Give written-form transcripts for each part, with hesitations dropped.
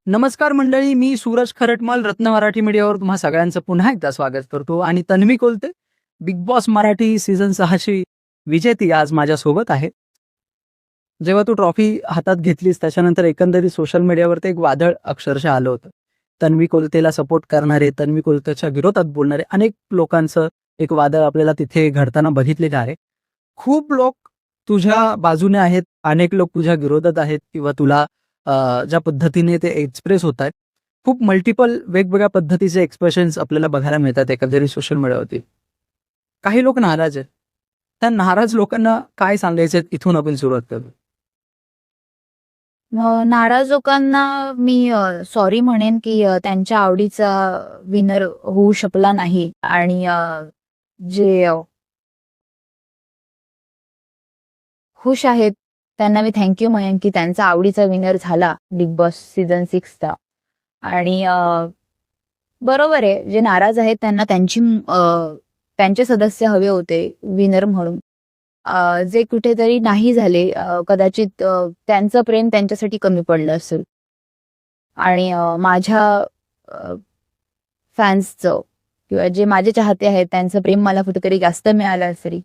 नमस्कार मंडळी, मी सूरज खरटमल रत्न मराठी मीडियावर तुम्हा सगळ्यांचं पुन्हा एकदा स्वागत करतो. आणि Tanvi Kolte Bigg Boss Marathi season 6ची विजेती आज माझ्यासोबत आहे. जेव्हा तू ट्रॉफी हातात घेतलीस त्याच्यानंतर एकंदरीत सोशल मीडियावरती एक वादळ अक्षरशः आलं होतं. तन्वी कोलतेला सपोर्ट करणारे, तन्वी कोलतेच्या विरोधात बोलणारे अनेक लोकांचं एक वादळ आपल्याला तिथे घडताना बघितलेलं आहे. खूप लोक तुझ्या बाजूने आहेत, अनेक लोक तुझ्या विरोधात आहेत किंवा तुला ज्या पद्धतीने ते एक्सप्रेस होत आहेत, खूप मल्टिपल वेगवेगळ्या पद्धतीचे एक्सप्रेशन्स आपल्याला बघायला मिळतात एकंदरीत सोशल मीडियावरती. काही लोक नाराज आहेत. त्या नाराज लोकांना काय सांगायचं इथून आपण सुरुवात करू. नाराज लोकांना मी सॉरी म्हणेन, की त्यांच्या आवडीचा विनर होऊ शकला नाही आणि जे खुश आहेत त्यांना मी थँक म्हणेन, की त्यांचा आवडीचा विनर झाला बिग बॉस सीझन 6चा. आणि बरोबर आहे, जे नाराज आहेत त्यांना त्यांचे सदस्य हवे होते विनर म्हणून. जे कुठेतरी नाही झाले, कदाचित त्यांचं प्रेम त्यांच्यासाठी कमी पडलं असेल आणि माझ्या फॅन्सचं किंवा जे माझे चाहते आहेत त्यांचं प्रेम मला कुठेतरी जास्त मिळालं असेल,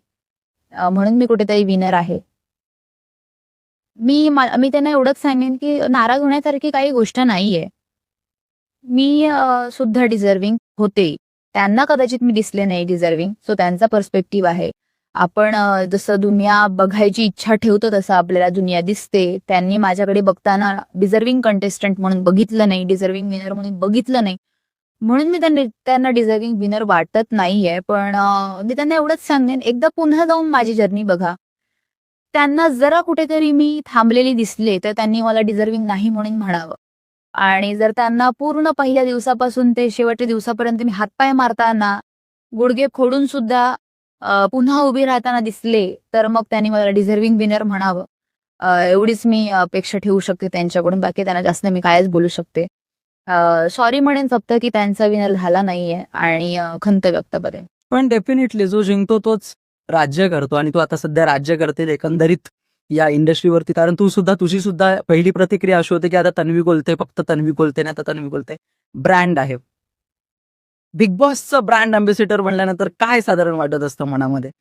म्हणून मी कुठेतरी विनर आहे. मी त्यांना एवढंच सांगेन, की नाराज होण्यासारखी काही गोष्ट नाहीये. मी सुद्धा डिझर्विंग होते. त्यांना कदाचित मी दिसले नाही डिझर्विंग, सो त्यांचा पर्स्पेक्टिव्ह आहे. आपण जसं दुनिया बघायची इच्छा ठेवतो तसं आपल्याला दुनिया दिसते. त्यांनी माझ्याकडे बघताना डिझर्विंग कंटेस्टंट म्हणून बघितलं नाही, डिझर्विंग विनर म्हणून बघितलं नाही, म्हणून मी त्यांना डिझर्विंग विनर वाटत नाहीये. पण मी त्यांना एवढंच सांगेन, एकदा पुन्हा जाऊन माझी जर्नी बघा. त्यांना जरा कुठेतरी मी थांबलेली दिसले तर त्यांनी मला डिझर्विंग नाही म्हणून म्हणावं. आणि जर त्यांना पूर्ण पहिल्या दिवसापासून ते शेवटच्या दिवसापर्यंत मी हातपाय मारताना, गुडघे फोडून सुद्धा पुन्हा उभी राहताना दिसले, तर मग त्यांनी मला डिझर्विंग विनर म्हणावं. एवढीच मी अपेक्षा ठेवू शकते त्यांच्याकडून. बाकी त्यांना जास्त मी कायच बोलू शकते. सॉरी म्हणेन फक्त, की त्यांचा विनर झाला नाहीये आणि खंत व्यक्त करेन. पण डेफिनेटली जो जिंकतो तोच राज्य करतो आणि तू आता सध्या राज्य करते एकंदरीत या इंडस्ट्रीवरती. कारण तुझी सुद्धा पहिली प्रतिक्रिया अशी होती की आता तन्वी कोलते, फक्त तन्वी कोलते नाही, आता तन्वी कोलते ब्रँड आहे. बिग बॉसचं ब्रँड अँबॅसिडर म्हणल्यानंतर काय साधारण वाटत असतं मनामध्ये?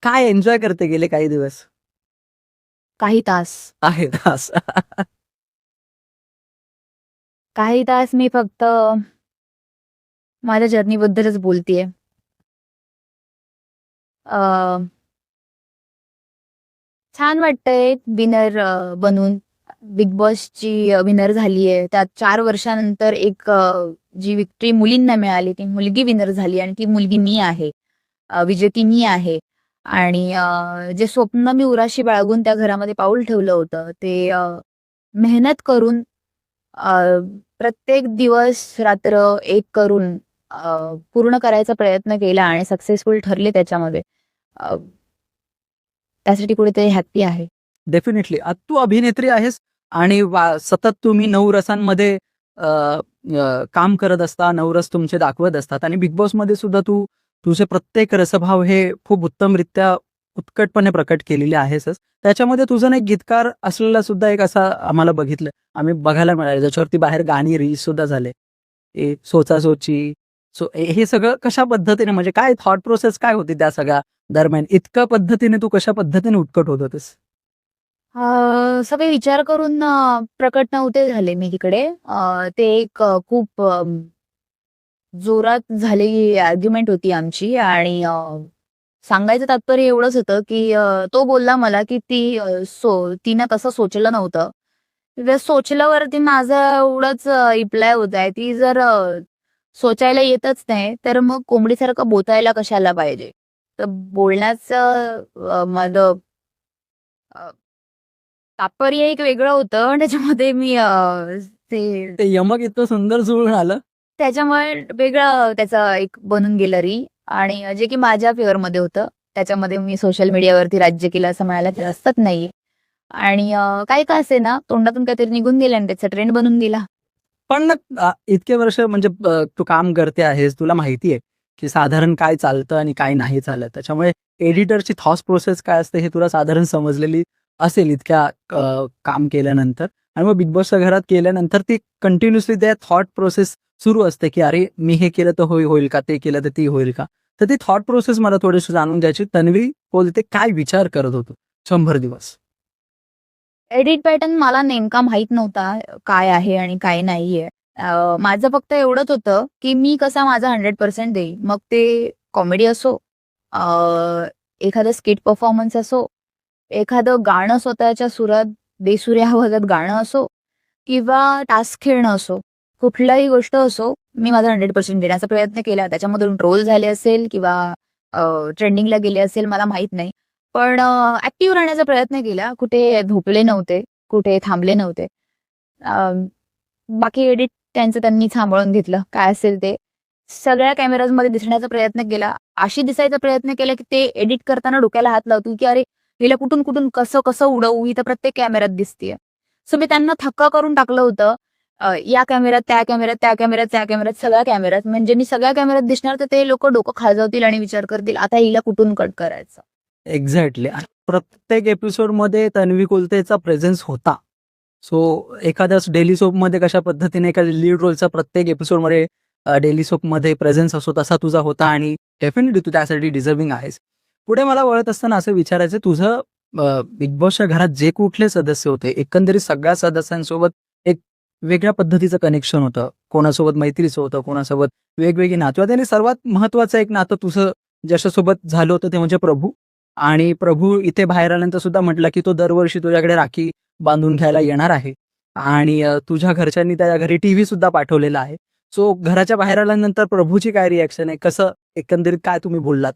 काय एन्जॉय करते गेले काही दिवस? काही तास आहे तास. काही तास मी फक्त माझ्या जर्नीबद्दलच बोलतेय. छान वाटतंय विनर बनून. बिग बॉसची विनर झालीये. त्यात 4 वर्षानंतर एक जी विक्ट्री मुलींना मिळाली, ती मुलगी विनर झाली आणि ती मुलगी मी आहे. विजेती मी आहे. आणि जे स्वप्न मी उराशी बाळगून त्या घरामध्ये पाऊल ठेवलं होतं, ते मेहनत करून प्रत्येक दिवस रात्र एक करून पूर्ण करायचा प्रयत्न केला आणि सक्सेसफुल ठरले त्याच्यामध्ये. त्यासाठी कुठेतरी हॅपी आहे. डेफिनेटली. तू अभिनेत्री आहेस आणि सतत तुम्ही 9 रसांमध्ये काम करत असता, 9 रस तुमचे दाखवत असतात आणि बिग बॉसमध्ये सुद्धा तू तुझे प्रत्येक रसभाव हे खूप उत्तमरित्या उत्कटपणे प्रकट केलेले आहेसच. त्याच्यामध्ये तुझं ना एक गीतकार असलेला सुद्धा एक असा आम्हाला आम्ही बघायला मिळालं, ज्याच्यावरती बाहेर गाणी रिलीज सुद्धा झाले. सोचा सोची. हे सगळं कशा पद्धतीने, म्हणजे काय थॉट प्रोसेस काय होती त्या सगळ्या दरम्यान? इतक्या पद्धतीने तू कशा पद्धतीने उत्कट होत होतेस? सगळे विचार करून प्रकट नव्हते झाले मी तिकडे. ते एक खूप जोरात झालेली आर्ग्युमेंट होती आमची. आणि सांगायचं तात्पर्य एवढंच होतं, की तो बोलला मला, की तिनं तसं सोचलं नव्हतं. सोचल्यावरती माझा एवढंच रिप्लाय होता, ती जर सोचायला येतच नाही, तर मग कोंबडीसारखं बोचायला कशाला पाहिजे? तर बोलण्याचं माझं तात्पर्य एक वेगळं होतं आणि त्याच्यामध्ये मी ते ते यमक इतकं सुंदर जुळून आलं. त्याच्यामुळे वेगळं त्याचं एक बनून गेलं आणि जे की माझ्या फेवरमध्ये होतं. त्याच्यामध्ये मी सोशल मीडियावरती राज्य केलं असं म्हणायला जास्तच नाही. आणि काही का असे ना, तोंडातून काहीतरी निघून गेलं आणि त्याचा ट्रेंड बनून गेला. पण इतके वर्ष म्हणजे तू काम करते आहेस, तुला माहिती आहे की साधारण काय चालतं आणि काय नाही चालत. त्याच्यामुळे एडिटरची थॉट प्रोसेस काय असते हे तुला साधारण समजलेली असेल इतक्या काम केल्यानंतर आणि मग बिग बॉसच्या घरात केल्यानंतर ती कंटिन्युअसली त्या थॉट प्रोसेस सुरू असते, की अरे मी हे केलं तर होईल का? ते केलं तर ती होईल का? तर ती थॉट प्रोसेस मला थोडीशी जाणून घ्यायची. तन्वी बोलते काय विचार करत होतो 100 दिवस? एडिट पॅटर्न मला नेमका माहित नव्हता काय आहे आणि काय नाहीये. माझं फक्त एवढंच होतं, की मी कसा माझा 100% देईन. मग ते कॉमेडी असो, अ, एखादं स्किट परफॉर्मन्स असो, एखादं गाणं स्वतःच्या सुरात बेसुऱ्या आवाजात गाणं असो किंवा टास्क खेळणं असो, कुठल्याही गोष्ट असो, मी माझा 100% देण्याचा प्रयत्न केला. त्याच्यामधून ट्रोल झाले असेल किंवा ट्रेंडिंगला गेले असेल मला माहीत नाही. पण ॲक्टिव्ह राहण्याचा प्रयत्न केला. कुठे झोपले नव्हते, कुठे थांबले नव्हते. अ, बाकी एडिट त्यांचं त्यांनी सांभाळून घेतलं. काय असेल ते. सगळ्या कॅमेराजमध्ये दिसण्याचा प्रयत्न केला. अशी दिसायचा प्रयत्न केला, की ते एडिट करताना डोक्याला हात लावतो, की "अरे, हिला कुठून-कुठून कसं-कसं उडवू? ही तर प्रत्येक कॅमेऱ्यात दिसतीये." सो मी त्यांना थक्का करून टाकलं होतं. या कॅमेऱ्यात, त्या कॅमेऱ्यात, त्या कॅमेऱ्यात, त्या कॅमेऱ्यात, सगळ्या कॅमेऱ्यात. म्हणजे मी सगळ्या कॅमेऱ्यात दिसणार तर ते लोकं डोकं खाजवतील आणि विचार करतील, "आता हिला कुठून कट करायचं?" एक्झॅक्टली. आणि प्रत्येक एपिसोडमध्ये तन्वी कुलतेचा प्रेझेन्स होता. सो एखाद्याच डेली सोपमध्ये कशा पद्धतीने एखाद्या लीड रोलचा प्रत्येक एपिसोडमध्ये डेली सोपमध्ये प्रेझेन्स असतो तसा तुझा होता आणि डेफिनेटली तू त्यासाठी डिझर्विंग आहेस. पुढे मला वळत असताना असं विचारायचं तुझं बिग बॉसच्या घरात जे कुठले सदस्य होते एकंदरीत सगळ्या सदस्यांसोबत एक वेगळ्या पद्धतीचं कनेक्शन होतं. कोणासोबत मैत्रीचं होतं, कोणासोबत वेगवेगळी नातं आणि सर्वात महत्त्वाचं एक नातं तुझं ज्याच्यासोबत झालं होतं ते म्हणजे प्रभू. आणि प्रभू इथे बाहेर आल्यानंतर सुद्धा म्हटला, की तो दरवर्षी तुझ्याकडे राखी बांधून घ्यायला येणार आहे आणि तुझ्या घरच्यांनी त्याच्या घरी टीव्ही सुद्धा पाठवलेला आहे. सो घराच्या बाहेर आल्यानंतर प्रभूची काय रिएक्शन आहे? कसं एकंदरीत काय तुम्ही बोललात?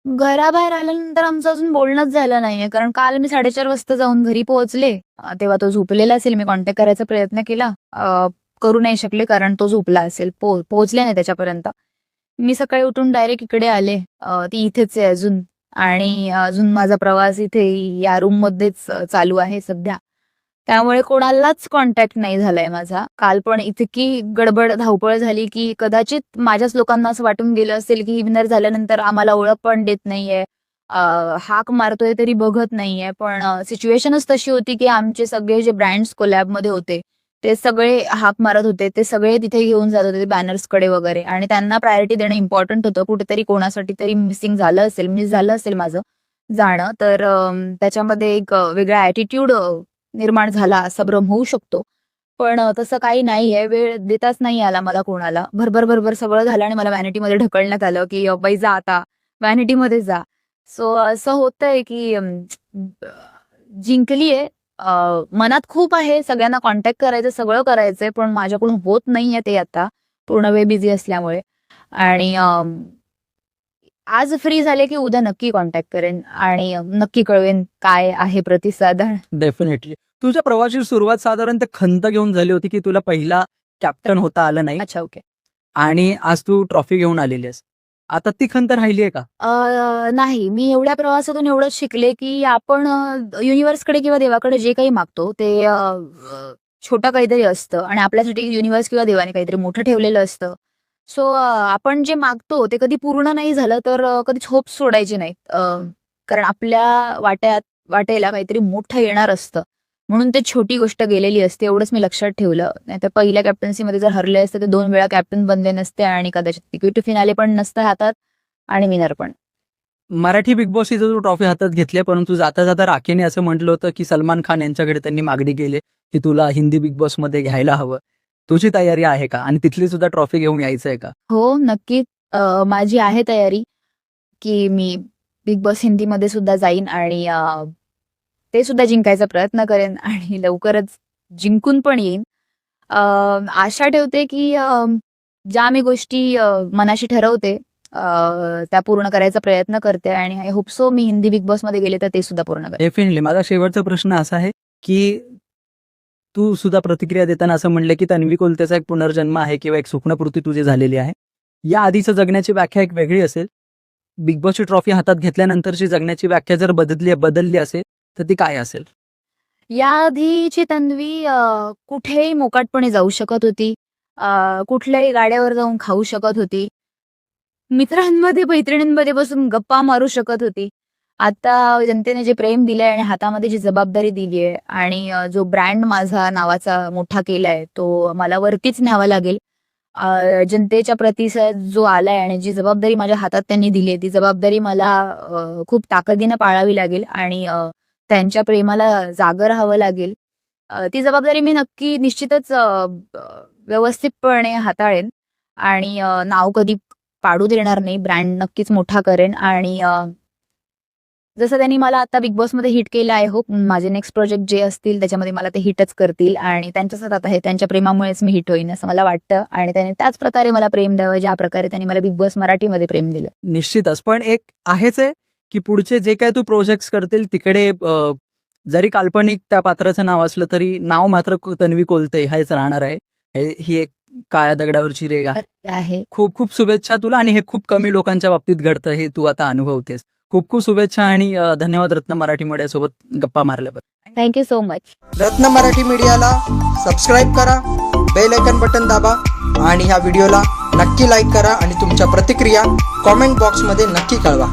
घराबाहेर आल्यानंतर आमचं अजून बोलणंच झालं नाहीये. कारण काल मी 4:30 वाजता जाऊन घरी पोहोचले. तेव्हा तो झोपलेला असेल. मी कॉन्टॅक्ट करायचा प्रयत्न केला. करू नाही शकले कारण तो झोपला असेल. पोहोचले नाही त्याच्यापर्यंत. मी सकाळी उठून डायरेक्ट इकडे आले. ती इथेच आहे अजून आणि अजून माझा प्रवास इथे या रूममध्येच चालू आहे सध्या. त्यामुळे कोणालाच कॉन्टॅक्ट नाही झालाय माझा. काल पण इतकी गडबड, धावपळ झाली, की कदाचित माझ्याच लोकांना असं वाटून गेलं असेल, की विनर झाल्यानंतर आम्हाला ओळख पण देत नाहीये. अ, हाक मारतोय तरी बघत नाहीये. पण सिच्युएशनच तशी होती, की आमचे सगळे जे ब्रँड्स कोलॅबमध्ये होते, ते सगळे हाक मारत होते. ते सगळे तिथे घेऊन जात होते बॅनर्सकडे वगैरे आणि त्यांना प्रायोरिटी देणं इम्पॉर्टंट होतं. कुठेतरी कोणासाठी तरी मिसिंग झालं असेल, मिस झालं असेल माझं जाणं. तर त्याच्यामध्ये एक वेगळा ॲटिट्यूड निर्माण झाला असा भ्रम होऊ शकतो. पण तसं काही नाहीये. वेळ देताच नाही आला मला कोणाला. भरभर सगळं झालं आणि मला व्हॅनिटीमध्ये ढकलण्यात आलं, की "बाई जा आता, व्हॅनिटीमध्ये जा." सो असं होतंय, की जिंकलीये. मनात खूप आहे, सगळ्यांना कॉन्टॅक्ट करायचं, सगळं करायचंय, पण माझ्याकडून होत नाहीये ते आता, पूर्ण वेळ बिझी असल्यामुळे. आणि आज फ्री झाले, की उद्या नक्की कॉन्टॅक्ट करेन आणि नक्की कळवेन काय आहे प्रतिसाद. डेफिनेटली. तुझ्या प्रवासाची सुरुवात साधारण ते खंत घेऊन झाली होती, की तुला पहिला कॅप्टन होता आलं नाही अच्छा, ओके. आणि आज तू ट्रॉफी घेऊन आलेली आहेस. आता ती खंत राहिली आहे का? नाही. मी एवढ्या प्रवासातून एवढंच शिकले, की आपण युनिव्हर्सकडे किंवा देवाकडे जे काही मागतो ते छोटं काहीतरी असतं आणि आपल्यासाठी युनिव्हर्स किंवा देवाने काहीतरी मोठं ठेवलेलं असतं. सो आपण जे मागतो ते कधी पूर्ण नाही झालं तर कधीच होप सोडायचे नाहीत. कारण आपल्या वाटेला काहीतरी मोठं येणार असतं. म्हणून ते छोटी गोष्ट गेलेली असते एवढंच मी लक्षात ठेवलं. नाहीतर पहिल्या कॅप्टन्सीमध्ये जर हरले असते तर 2 वेळा कॅप्टन बनले नसते आणि कदाचित तिकीट फिनाले पण नसतं हातात आणि विनर पण. मराठी बिग बॉस इथं तू ट्रॉफी हातात घेतली आहे, परंतु जाता-जाता राखीने असं म्हटलं होतं, की सलमान खान यांच्याकडे त्यांनी मागणी केली, की तुला हिंदी बिग बॉसमध्ये घ्यायला हवं. तुझी तयारी आहे का? आणि तिथली सुद्धा ट्रॉफी घेऊन यायचं आहे का? हो, नक्कीच. माझी आहे तयारी, की मी बिग बॉस हिंदीमध्ये सुद्धा जाईन आणि ते सुद्धा जिंकायचा प्रयत्न करेन आणि लवकरच जिंकून पण येईन. अ, आशा ठेवते, की ज्या मी गोष्टी मनाशी ठरवते अ, त्या पूर्ण करायचा प्रयत्न करते आणि I hope so me Hindi big बॉसमध्ये गेले तर ते सुद्धा पूर्ण करेन. डेफिनेटली. माझा शेवटचा प्रश्न असा आहे, की तू सुद्धा प्रतिक्रिया देताना असं म्हणलं, की तन्वी कुलतेचा एक पुनर्जन्म आहे किंवा एक स्वप्नपूर्ती तुझी झालेली आहे. या आधीचं जगण्याची व्याख्या एक वेगळी असेल. बिग बॉसची ट्रॉफी हातात घेतल्यानंतरची जगण्याची व्याख्या जर बदलली असेल, तर ती काय असेल? याआधीची तन्वी कुठेही मोकाटपणे जाऊ शकत होती. कुठल्याही गाड्यावर जाऊन खाऊ शकत होती. मित्रांमध्ये, मैत्रिणींमध्ये बसून गप्पा मारू शकत होती. आता जनतेने जे प्रेम दिलंय आणि हातामध्ये जी जबाबदारी दिली आहे आणि जो ब्रँड माझा नावाचा मोठा केलाय तो मला वरतीच न्यावा लागेल. जनतेच्या प्रतिसाद जो आलाय आणि जी जबाबदारी माझ्या हातात त्यांनी दिली आहे ती जबाबदारी मला खूप ताकदीनं पाळावी लागेल आणि त्यांच्या प्रेमाला जागं राहावं लागेल. ती जबाबदारी मी नक्की निश्चितच व्यवस्थितपणे हाताळेन आणि नाव कधी पाडू देणार नाही. ब्रँड नक्कीच मोठा करेन आणि जसं त्यांनी मला आता बिग बॉसमध्ये हिट केलं आहे, होप माझे नेक्स्ट प्रोजेक्ट जे असतील त्याच्यामध्ये मला ते हिटच करतील आणि त्यांच्याच हातात आहे. त्यांच्या प्रेमामुळेच मी हिट होईन असं मला वाटतं आणि त्याने त्याच प्रकारे मला प्रेम द्यावं ज्या प्रकारे त्यांनी मला बिग बॉस मराठीमध्ये प्रेम दिलं. निश्चितच. पण एक आहेच आहे की पुढचे जे काय तू प्रोजेक्ट्स करतील तिकडे जरी काल्पनिक त्या पात्राचं नाव असलं तरी नाव मात्र तन्वी कोलते हेच राहणार आहे. ही एक काळ्या दगडावरची रेघ आहे. खूप खूप शुभेच्छा तुला आणि हे खूप कमी लोकांच्या बाबतीत घडतं हे तू आता अनुभवतेस. खूप खूप शुभेच्छा आणि धन्यवाद रत्न मराठी मीडियासोबत गप्पा मारल्याबद्दल. Thank you so much. रत्न मराठी मीडियाला सबस्क्राईब करा, बेल आयकन बटन दाबा आणि ह्या व्हिडिओला नक्की लाईक करा आणि तुमच्या प्रतिक्रिया कॉमेंट बॉक्समध्ये नक्की कळवा.